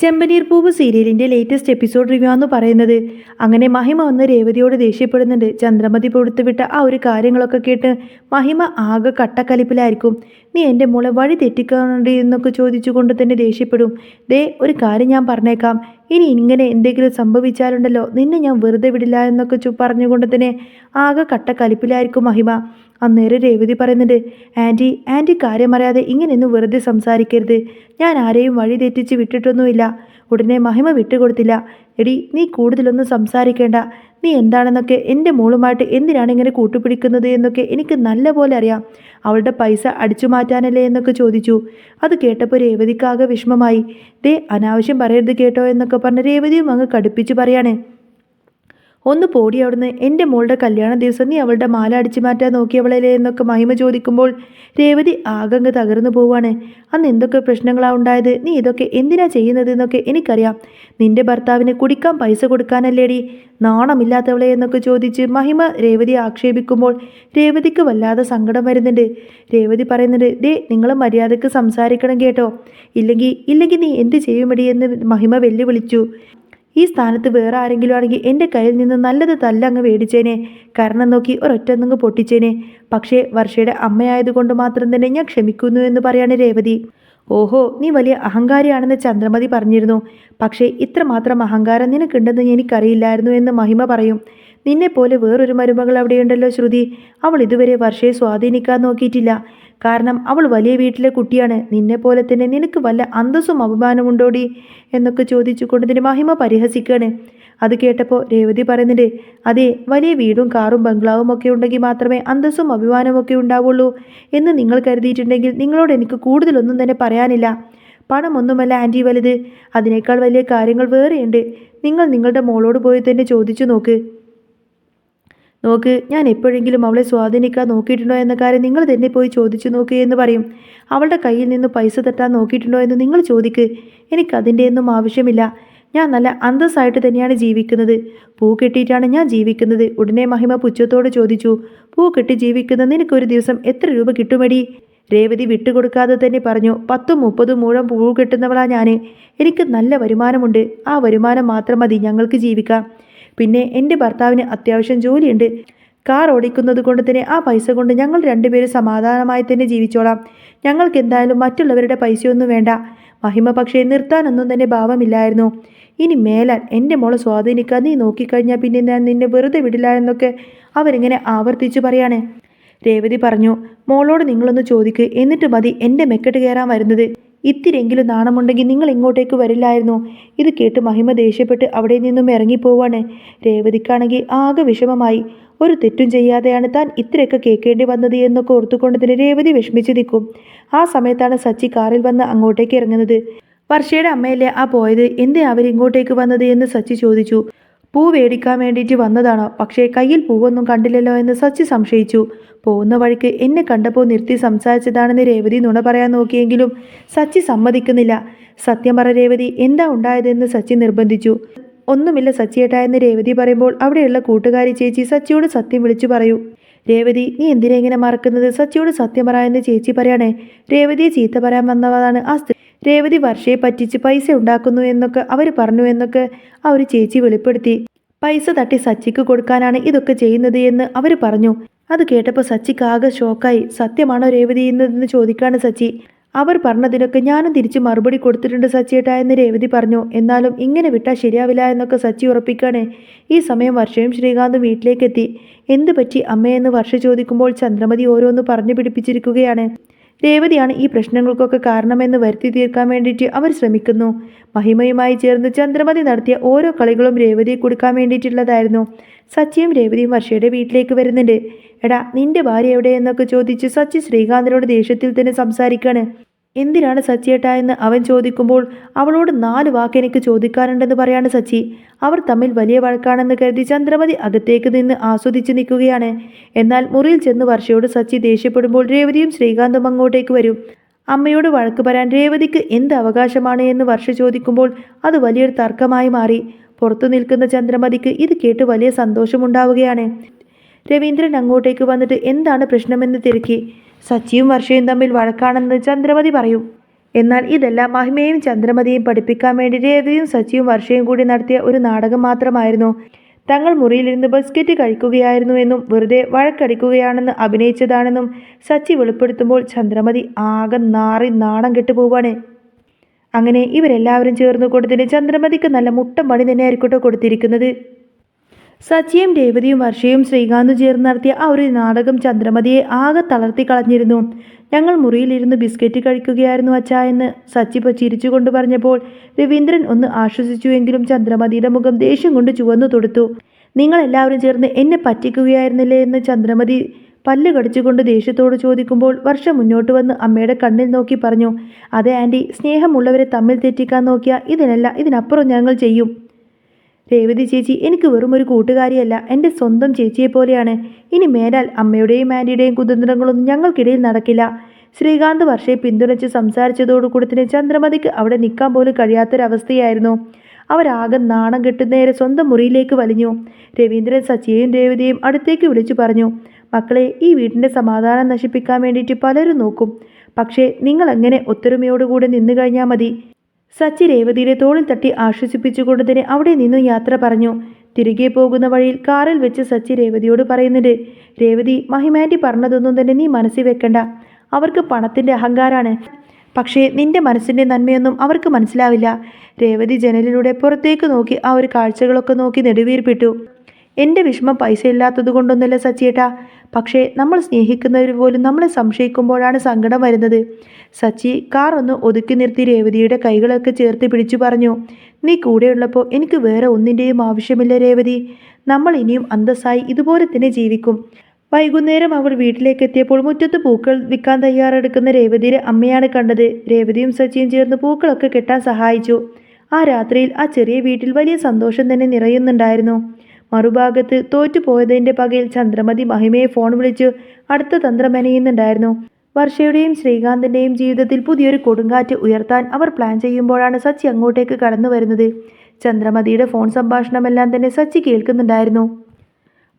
ചെമ്പനീർ പൂവ് സീരിയലിന്റെ latest episode review എന്ന് പറയുന്നത്. അങ്ങനെ മഹിമ വന്ന് രേവതിയോട് ദേഷ്യപ്പെടുന്നുണ്ട്. ചന്ദ്രമതി കൊടുത്തുവിട്ട ആ ഒരു കാര്യങ്ങളൊക്കെ കേട്ട് മഹിമ ആകെ കട്ടക്കലിപ്പിലായിരിക്കും. നീ എൻ്റെ മോളെ വഴി തെറ്റിക്കാനുണ്ട് എന്നൊക്കെ ചോദിച്ചുകൊണ്ട് തന്നെ ദേഷ്യപ്പെടും. ദേ ഒരു കാര്യം ഞാൻ പറഞ്ഞേക്കാം, ഇനി ഇങ്ങനെ എന്തെങ്കിലും സംഭവിച്ചാലുണ്ടല്ലോ നിന്നെ ഞാൻ വെറുതെ വിടില്ല എന്നൊക്കെ പറഞ്ഞുകൊണ്ട് തന്നെ ആകെ കട്ടക്കലിപ്പിലായിരിക്കും മഹിമ. അന്നേരം രേവതി പറയുന്നുണ്ട്, ആൻറ്റി കാര്യം അറിയാതെ ഇങ്ങനെയൊന്നും വെറുതെ സംസാരിക്കരുത്. ഞാൻ ആരെയും വഴി തെറ്റിച്ച് വിട്ടിട്ടൊന്നുമില്ല. ഉടനെ മഹിമ വിട്ടുകൊടുത്തില്ല. എടി നീ കൂടുതലൊന്നും സംസാരിക്കേണ്ട. നീ എന്താണെന്നൊക്കെ എൻ്റെ മോളുമായിട്ട് എന്തിനാണ് ഇങ്ങനെ കൂട്ടുപിടിക്കുന്നത് എന്നൊക്കെ എനിക്ക് നല്ല പോലെ അറിയാം. അവളുടെ പൈസ അടിച്ചു മാറ്റാനല്ലേ എന്നൊക്കെ ചോദിച്ചു. അത് കേട്ടപ്പോൾ രേവതിക്കാകെ വിഷമമായി. ദേ അനാവശ്യം പറയരുത് കേട്ടോ എന്നൊക്കെ പറഞ്ഞ് രേവതിയും അങ്ങ് കടുപ്പിച്ച് പറയാണ്. ഒന്ന് പോടി അവിടുന്ന്, എൻ്റെ മോളുടെ കല്യാണ ദിവസം നീ അവളുടെ മാല അടിച്ചു മാറ്റാൻ നോക്കിയവളല്ലേ എന്നൊക്കെ മഹിമ ചോദിക്കുമ്പോൾ രേവതി ആകങ്ങ് തകർന്നു പോവാണ്. അന്ന് എന്തൊക്കെ പ്രശ്നങ്ങളാണ് ഉണ്ടായത്, നീ ഇതൊക്കെ എന്തിനാ ചെയ്യുന്നത് എന്നൊക്കെ എനിക്കറിയാം. നിന്റെ ഭർത്താവിന് കുടിക്കാൻ പൈസ കൊടുക്കാനല്ലേടി, നാണമില്ലാത്തവളെ എന്നൊക്കെ ചോദിച്ച് മഹിമ രേവതിയെ ആക്ഷേപിക്കുമ്പോൾ രേവതിക്ക് വല്ലാതെ സങ്കടം വരുന്നുണ്ട്. രേവതി പറയുന്നുണ്ട്, ദേ നിങ്ങൾ മര്യാദയ്ക്ക് സംസാരിക്കണം കേട്ടോ, ഇല്ലെങ്കിൽ നീ എന്ത് ചെയ്യുമെടി എന്ന് മഹിമ വെല്ലുവിളിച്ചു. ഈ സ്ഥാനത്ത് വേറെ ആരെങ്കിലും ആണെങ്കിൽ എൻ്റെ കയ്യിൽ നിന്ന് നല്ലത് തല്ലങ്ങ് മേടിച്ചേനെ, കാരണം നോക്കി ഒരൊറ്റന്നങ്ങ് പൊട്ടിച്ചേനെ. പക്ഷേ വർഷയുടെ അമ്മയായതുകൊണ്ട് മാത്രം തന്നെ ഞാൻ ക്ഷമിക്കുന്നു എന്ന് പറയാണ് രേവതി. ഓഹോ, നീ വലിയ അഹങ്കാരിയാണെന്ന് ചന്ദ്രമതി പറഞ്ഞിരുന്നു. പക്ഷേ ഇത്രമാത്രം അഹങ്കാരം നിനക്കുണ്ടെന്ന് എനിക്കറിയില്ലായിരുന്നു എന്ന് മഹിമ പറയും. നിന്നെപ്പോലെ വേറൊരു മരുമകൾ അവിടെയുണ്ടല്ലോ ശ്രുതി, അവൾ ഇതുവരെ വർഷയെ സ്വാധീനിക്കാൻ നോക്കിയിട്ടില്ല. കാരണം അവൾ വലിയ വീട്ടിലെ കുട്ടിയാണ്. നിന്നെപ്പോലെ തന്നെ നിനക്ക് വല്ല അന്തസ്സും അഭിമാനമുണ്ടോടി എന്നൊക്കെ ചോദിച്ചുകൊണ്ട് തന്നെ മഹിമ പരിഹസിക്കുകയാണ്. അത് കേട്ടപ്പോൾ രേവതി പറയുന്നുണ്ട്, അതെ, വലിയ വീടും കാറും ബംഗ്ലാവും ഒക്കെ ഉണ്ടെങ്കിൽ മാത്രമേ അന്തസ്സും അഭിമാനവും ഒക്കെ ഉണ്ടാവുള്ളൂ എന്ന് നിങ്ങൾ കരുതിയിട്ടുണ്ടെങ്കിൽ നിങ്ങളോട് എനിക്ക് കൂടുതലൊന്നും തന്നെ പറയാനില്ല. പണമൊന്നുമല്ല ആൻറ്റി വലുത്, അതിനേക്കാൾ വലിയ കാര്യങ്ങൾ വേറെയുണ്ട്. നിങ്ങൾ നിങ്ങളുടെ മോളോട് പോയി തന്നെ ചോദിച്ചു നോക്ക്. ഞാൻ എപ്പോഴെങ്കിലും അവളെ സ്വാധീനിക്കാൻ നോക്കിയിട്ടുണ്ടോ എന്ന കാര്യം നിങ്ങൾ തന്നെ പോയി ചോദിച്ചു നോക്ക് എന്ന് പറയും. അവളുടെ കയ്യിൽ നിന്ന് പൈസ തട്ടാൻ നോക്കിയിട്ടുണ്ടോ എന്ന് നിങ്ങൾ ചോദിക്ക്. എനിക്കതിൻ്റെ ഒന്നും ആവശ്യമില്ല. ഞാൻ നല്ല അന്തസ്സായിട്ട് തന്നെയാണ് ജീവിക്കുന്നത്. പൂ കെട്ടിയിട്ടാണ് ഞാൻ ജീവിക്കുന്നത്. ഉടനെ മഹിമ പുച്ഛത്തോട് ചോദിച്ചു, പൂ കെട്ടി ജീവിക്കുന്ന നിനക്കൊരു ദിവസം എത്ര രൂപ കിട്ടുമടി? രേവതി വിട്ടുകൊടുക്കാതെ തന്നെ പറഞ്ഞു, 10-30 മുഴം പൂ കെട്ടുന്നവളാ ഞാൻ. എനിക്ക് നല്ല വരുമാനമുണ്ട്. ആ വരുമാനം മാത്രം മതി ഞങ്ങൾക്ക് ജീവിക്കാം. പിന്നെ എൻ്റെ ഭർത്താവിന് അത്യാവശ്യം ജോലിയുണ്ട്. കാർ ഓടിക്കുന്നത് കൊണ്ട് തന്നെ ആ പൈസ കൊണ്ട് ഞങ്ങൾ രണ്ടുപേരും സമാധാനമായി തന്നെ ജീവിച്ചോളാം. ഞങ്ങൾക്ക് എന്തായാലും മറ്റുള്ളവരുടെ പൈസയൊന്നും വേണ്ട. മഹിമ പക്ഷേ നിർത്താനൊന്നും തന്നെ ഭാവമില്ലായിരുന്നു. ഇനി മേലാൽ എൻ്റെ മോളെ സ്വാധീനിക്കാൻ നീ നോക്കിക്കഴിഞ്ഞാൽ പിന്നെ ഞാൻ നിന്നെ വെറുതെ വിടില്ല എന്നൊക്കെ അവരിങ്ങനെ ആവർത്തിച്ചു പറയാണ്. രേവതി പറഞ്ഞു, മോളോട് നിങ്ങളൊന്ന് ചോദിക്ക്, എന്നിട്ട് മതി എൻ്റെ മെക്കെട്ട് കയറാൻ വരുന്നത്. ഇത്തിരിയെങ്കിലും നാണമുണ്ടെങ്കിൽ നിങ്ങൾ ഇങ്ങോട്ടേക്ക് വരില്ലായിരുന്നു. ഇത് കേട്ട് മഹിമ ദേഷ്യപ്പെട്ട് അവിടെ നിന്നും ഇറങ്ങിപ്പോവാണ്. രേവതിക്കാണെങ്കിൽ ആകെ വിഷമമായി. ഒരു തെറ്റും ചെയ്യാതെയാണ് താൻ ഇത്രയൊക്കെ കേൾക്കേണ്ടി വന്നത് എന്നൊക്കെ ഓർത്തുകൊണ്ട് തന്നെ രേവതി വിഷമിച്ച് നിൽക്കും. ആ സമയത്താണ് സച്ചി കാറിൽ വന്ന് അങ്ങോട്ടേക്ക് ഇറങ്ങുന്നത്. വർഷയുടെ അമ്മയല്ലേ ആ പോയത്, എന്തേ അവരിങ്ങോട്ടേക്ക് വന്നത് എന്ന് സച്ചി ചോദിച്ചു. പൂ മേടിക്കാൻ വേണ്ടിയിട്ട് വന്നതാണോ? പക്ഷേ കയ്യിൽ പൂവൊന്നും കണ്ടില്ലല്ലോ എന്ന് സച്ചി സംശയിച്ചു. പോകുന്ന വഴിക്ക് എന്നെ കണ്ടപ്പോൾ നിർത്തി സംസാരിച്ചതാണെന്ന് രേവതി നുണ പറയാൻ നോക്കിയെങ്കിലും സച്ചി സമ്മതിക്കുന്നില്ല. സത്യം പറ രേവതി, എന്താ ഉണ്ടായതെന്ന് സച്ചി നിർബന്ധിച്ചു. ഒന്നുമില്ല സച്ചിയേട്ടാ എന്ന് രേവതി പറയുമ്പോൾ അവിടെയുള്ള കൂട്ടുകാരി ചേച്ചി സച്ചിയോട് സത്യം വിളിച്ചു പറയൂ. രേവതി, നീ എന്തിനാ ഇങ്ങനെ മറക്കുന്നത്? സച്ചിയോട് സത്യം പറ എന്ന് ചേച്ചി പറയണേ. രേവതിയെ ചീത്ത പറയാൻ വന്നതാണ് ആ സ്ത്രീ. രേവതി വർഷയെ പറ്റിച്ച് പൈസ ഉണ്ടാക്കുന്നു എന്നൊക്കെ അവർ പറഞ്ഞു എന്നൊക്കെ ആ ഒരു ചേച്ചി വെളിപ്പെടുത്തി. പൈസ തട്ടി സച്ചിക്ക് കൊടുക്കാനാണ് ഇതൊക്കെ ചെയ്യുന്നത് എന്ന് അവർ പറഞ്ഞു. അത് കേട്ടപ്പോൾ സച്ചിക്ക് ആകെ ഷോക്കായി. സത്യമാണോ രേവതി എന്ന് ചോദിക്കാണ് സച്ചി. അവർ പറഞ്ഞതിനൊക്കെ ഞാനും തിരിച്ച് മറുപടി കൊടുത്തിട്ടുണ്ട് സച്ചിയേട്ടാ എന്ന് രേവതി പറഞ്ഞു. എന്നാലും ഇങ്ങനെ വിട്ടാൽ ശരിയാവില്ല എന്നൊക്കെ സച്ചി ഉറപ്പിക്കാണ്. ഈ സമയം വർഷയും ശ്രീകാന്തും വീട്ടിലേക്കെത്തി. എന്ത് പറ്റി അമ്മയെന്ന് വർഷ ചോദിക്കുമ്പോൾ ചന്ദ്രമതി ഓരോന്ന് പറഞ്ഞു പിടിപ്പിച്ചിരിക്കുകയാണ്. രേവതിയാണ് ഈ പ്രശ്നങ്ങൾക്കൊക്കെ കാരണമെന്ന് വരുത്തി തീർക്കാൻ വേണ്ടിയിട്ട് അവർ ശ്രമിക്കുന്നു. മഹിമയുമായി ചേർന്ന് ചന്ദ്രമതി നടത്തിയ ഓരോ കളികളും രേവതിയെ കൊടുക്കാൻ വേണ്ടിയിട്ടുള്ളതായിരുന്നു. സച്ചിയും രേവതിയും വർഷയുടെ വീട്ടിലേക്ക് വരുന്നുണ്ട്. എടാ, നിന്റെ ഭാര്യ എവിടെയെന്നൊക്കെ ചോദിച്ച് സച്ചി ശ്രീകാന്തിനോട് ദേഷ്യത്തിൽ തന്നെ സംസാരിക്കാണ്. എന്തിനാണ് സച്ചിയേട്ടാ എന്ന് അവൻ ചോദിക്കുമ്പോൾ അവളോട് 4 വാക്ക് എനിക്ക് ചോദിക്കാനുണ്ടെന്ന് പറയാണ് സച്ചി. അവർ തമ്മിൽ വലിയ വഴക്കാണെന്ന് കരുതി ചന്ദ്രമതി അകത്തേക്ക് നിന്ന് ആസ്വദിച്ച് നിൽക്കുകയാണ്. എന്നാൽ മുറിയിൽ ചെന്ന് വർഷയോട് സച്ചി ദേഷ്യപ്പെടുമ്പോൾ രേവതിയും ശ്രീകാന്തും അങ്ങോട്ടേക്ക് വരും. അമ്മയോട് വഴക്ക് പറയാൻ രേവതിക്ക് എന്ത് അവകാശമാണ് എന്ന് വർഷ ചോദിക്കുമ്പോൾ അത് വലിയൊരു തർക്കമായി മാറി. പുറത്തു നിൽക്കുന്ന ചന്ദ്രമതിക്ക് ഇത് കേട്ട് വലിയ സന്തോഷമുണ്ടാവുകയാണ്. രവീന്ദ്രൻ അങ്ങോട്ടേക്ക് വന്നിട്ട് എന്താണ് പ്രശ്നമെന്ന് തിരക്കി. സച്ചിയും വർഷയും തമ്മിൽ വഴക്കാണെന്ന് ചന്ദ്രമതി പറയും. എന്നാൽ ഇതെല്ലാം മഹിമയും ചന്ദ്രമതിയും പഠിപ്പിക്കാൻ വേണ്ടി രേവതിയും സച്ചിയും വർഷയും കൂടി നടത്തിയ ഒരു നാടകം മാത്രമായിരുന്നു. തങ്ങൾ മുറിയിലിരുന്ന് ബിസ്ക്കറ്റ് കഴിക്കുകയായിരുന്നു എന്നും വെറുതെ വഴക്കടിക്കുകയാണെന്ന് അഭിനയിച്ചതാണെന്നും സച്ചി വെളിപ്പെടുത്തുമ്പോൾ ചന്ദ്രമതി ആകെ നാറി നാണം കെട്ടുപോവാണ്. അങ്ങനെ ഇവരെല്ലാവരും ചേർന്ന് കൊടുത്തിന് ചന്ദ്രമതിക്ക് നല്ല മുട്ടം പണി തന്നെ ആയിരിക്കട്ടോ കൊടുത്തിരിക്കുന്നത്. സച്ചിയും രേവതിയും വർഷയും ശ്രീകാന്തും ചേർന്ന് നടത്തിയ ആ ഒരു നാടകം ചന്ദ്രമതിയെ ആകെ തളർത്തി കളഞ്ഞിരുന്നു. ഞങ്ങൾ മുറിയിലിരുന്ന് ബിസ്ക്കറ്റ് കഴിക്കുകയായിരുന്നു അച്ഛാ എന്ന് സച്ചി ചിരിച്ചുകൊണ്ട് പറഞ്ഞപ്പോൾ രവീന്ദ്രൻ ഒന്ന് ആശ്വസിച്ചുവെങ്കിലും ചന്ദ്രമതിയുടെ മുഖം ദേഷ്യം കൊണ്ട് ചുവന്നു തൊടുത്തു. നിങ്ങളെല്ലാവരും ചേർന്ന് എന്നെ പറ്റിക്കുകയായിരുന്നില്ലേ എന്ന് ചന്ദ്രമതി പല്ല് കടിച്ചുകൊണ്ട് ദേഷ്യത്തോട് ചോദിക്കുമ്പോൾ വർഷ മുന്നോട്ട് വന്ന് അമ്മയുടെ കണ്ണിൽ നോക്കി പറഞ്ഞു, അതെ ആൻറ്റി, സ്നേഹമുള്ളവരെ തമ്മിൽ തെറ്റിക്കാൻ നോക്കിയാൽ ഇതിനപ്പുറം ഞങ്ങൾ ചെയ്യും. രേവതി ചേച്ചി എനിക്ക് വെറും ഒരു കൂട്ടുകാരിയല്ല, എൻ്റെ സ്വന്തം ചേച്ചിയെപ്പോലെയാണ്. ഇനി മേലാൽ അമ്മയുടെയും ആൻറ്റിയുടെയും കുതന്ത്രങ്ങളൊന്നും ഞങ്ങൾക്കിടയിൽ നടക്കില്ല. ശ്രീകാന്ത് വർഷയെ പിന്തുണച്ച് സംസാരിച്ചതോടുകൂടി തന്നെ ചന്ദ്രമതിക്ക് അവിടെ നിൽക്കാൻ പോലും കഴിയാത്തൊരവസ്ഥയായിരുന്നു. അവരാകെ നാണം കെട്ട് നേരെ സ്വന്തം മുറിയിലേക്ക് വലിഞ്ഞു. രവീന്ദ്രൻ സച്ചിയെയും രേവതിയെയും അടുത്തേക്ക് വിളിച്ചു പറഞ്ഞു, മക്കളെ, ഈ വീട്ടിൻ്റെ സമാധാനം നശിപ്പിക്കാൻ വേണ്ടിയിട്ട് പലരും നോക്കും. പക്ഷേ നിങ്ങൾ എങ്ങനെ ഒത്തൊരുമയോടുകൂടെ നിന്നു കഴിഞ്ഞാൽ മതി. സച്ചി രേവതിയുടെ തോളിൽ തട്ടി ആശ്വസിപ്പിച്ചുകൊണ്ട് തന്നെ അവിടെ നിന്നും യാത്ര പറഞ്ഞു. തിരികെ പോകുന്ന വഴിയിൽ കാറിൽ വെച്ച് സച്ചി രേവതിയോട് പറയുന്നുണ്ട്, രേവതി, മഹിമാൻറ്റി പറഞ്ഞതൊന്നും തന്നെ നീ മനസ്സിൽ വെക്കണ്ട. അവർക്ക് പണത്തിൻ്റെ അഹങ്കാരാണ്. പക്ഷേ നിന്റെ മനസ്സിൻ്റെ നന്മയൊന്നും അവർക്ക് മനസ്സിലാവില്ല. രേവതി ജനലിലൂടെ പുറത്തേക്ക് നോക്കി ആ ഒരു കാഴ്ചകളൊക്കെ നോക്കി നെടുവീർപ്പിട്ടു. എൻ്റെ വിഷമം പൈസ ഇല്ലാത്തത് കൊണ്ടൊന്നുമല്ല സച്ചിയേട്ടാ, പക്ഷേ നമ്മൾ സ്നേഹിക്കുന്നവർ പോലും നമ്മളെ സംശയിക്കുമ്പോഴാണ് സങ്കടം വരുന്നത്. സച്ചി കാർ ഒന്ന് ഒതുക്കി നിർത്തി രേവതിയുടെ കൈകളൊക്കെ ചേർത്ത് പിടിച്ചു പറഞ്ഞു, നീ കൂടെയുള്ളപ്പോൾ എനിക്ക് വേറെ ഒന്നിൻ്റെയും ആവശ്യമില്ല രേവതി. നമ്മൾ ഇനിയും അന്തസ്സായി ഇതുപോലെ തന്നെ ജീവിക്കും. വൈകുന്നേരം അവൾ വീട്ടിലേക്ക് എത്തിയപ്പോൾ മുറ്റത്ത് പൂക്കൾ വിൽക്കാൻ തയ്യാറെടുക്കുന്ന രേവതിയുടെ അമ്മയാണ് കണ്ടത്. രേവതിയും സച്ചിയും ചേർന്ന് പൂക്കളൊക്കെ കെട്ടാൻ സഹായിച്ചു. ആ രാത്രിയിൽ ആ ചെറിയ വീട്ടിൽ വലിയ സന്തോഷം തന്നെ നിറയുന്നുണ്ടായിരുന്നു. മറുഭാഗത്ത് തോറ്റുപോയതിൻ്റെ പകയിൽ ചന്ദ്രമതി മഹിമയെ ഫോൺ വിളിച്ചു അടുത്ത തന്ത്രം മെനയുന്നുണ്ടായിരുന്നു. വർഷയുടെയും ശ്രീകാന്തിൻ്റെയും ജീവിതത്തിൽ പുതിയൊരു കൊടുങ്കാറ്റ് ഉയർത്താൻ അവർ പ്ലാൻ ചെയ്യുമ്പോഴാണ് സച്ചി അങ്ങോട്ടേക്ക് കടന്നു വരുന്നത്. ചന്ദ്രമതിയുടെ ഫോൺ സംഭാഷണമെല്ലാം തന്നെ സച്ചി കേൾക്കുന്നുണ്ടായിരുന്നു.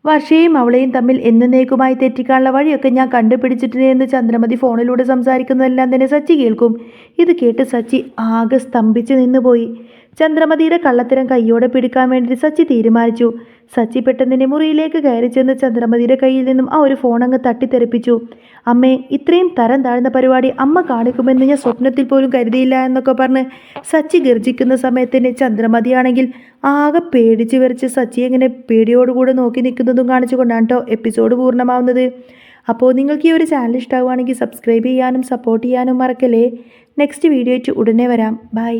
വർഷയും അവളെയും തമ്മിൽ എന്നേക്കുമായി തെറ്റിക്കാനുള്ള വഴിയൊക്കെ ഞാൻ കണ്ടുപിടിച്ചിട്ടുണ്ട് എന്ന് ചന്ദ്രമതി ഫോണിലൂടെ സംസാരിക്കുന്നതെല്ലാം തന്നെ സച്ചി കേൾക്കും. ഇത് കേട്ട് സച്ചി ആകെ സ്തംഭിച്ച് നിന്നുപോയി. ചന്ദ്രമതിയുടെ കള്ളത്തരം കൈയോടെ പിടിക്കാൻ വേണ്ടി സച്ചി തീരുമാനിച്ചു. സച്ചി പെട്ടെന്ന് മുറിയിലേക്ക് കയറി ചെന്ന് ചന്ദ്രമതിയുടെ കയ്യിൽ നിന്നും ആ ഒരു ഫോൺ അങ്ങ് തട്ടിത്തെറിപ്പിച്ചു. അമ്മേ, ഇത്രയും തരം താഴ്ന്ന പരിപാടി അമ്മ കാണിക്കുമെന്ന് ഞാൻ സ്വപ്നത്തിൽ പോലും കരുതിയില്ല എന്നൊക്കെ പറഞ്ഞ് സച്ചി ഗർജിക്കുന്ന സമയത്തിന് ചന്ദ്രമതിയാണെങ്കിൽ ആകെ പേടിച്ച് വരച്ച് സച്ചി എങ്ങനെ പേടിയോടുകൂടെ നോക്കി നിൽക്കുന്നതും കാണിച്ചുകൊണ്ടാണ് കേട്ടോ എപ്പിസോഡ് പൂർണ്ണമാവുന്നത്. അപ്പോൾ നിങ്ങൾക്ക് ഈ ഒരു ചാനൽ ഇഷ്ടമാവുകയാണെങ്കിൽ സബ്സ്ക്രൈബ് ചെയ്യാനും സപ്പോർട്ട് ചെയ്യാനും മറക്കല്ലേ. നെക്സ്റ്റ് വീഡിയോ ആയിട്ട് ഉടനെ വരാം. ബൈ.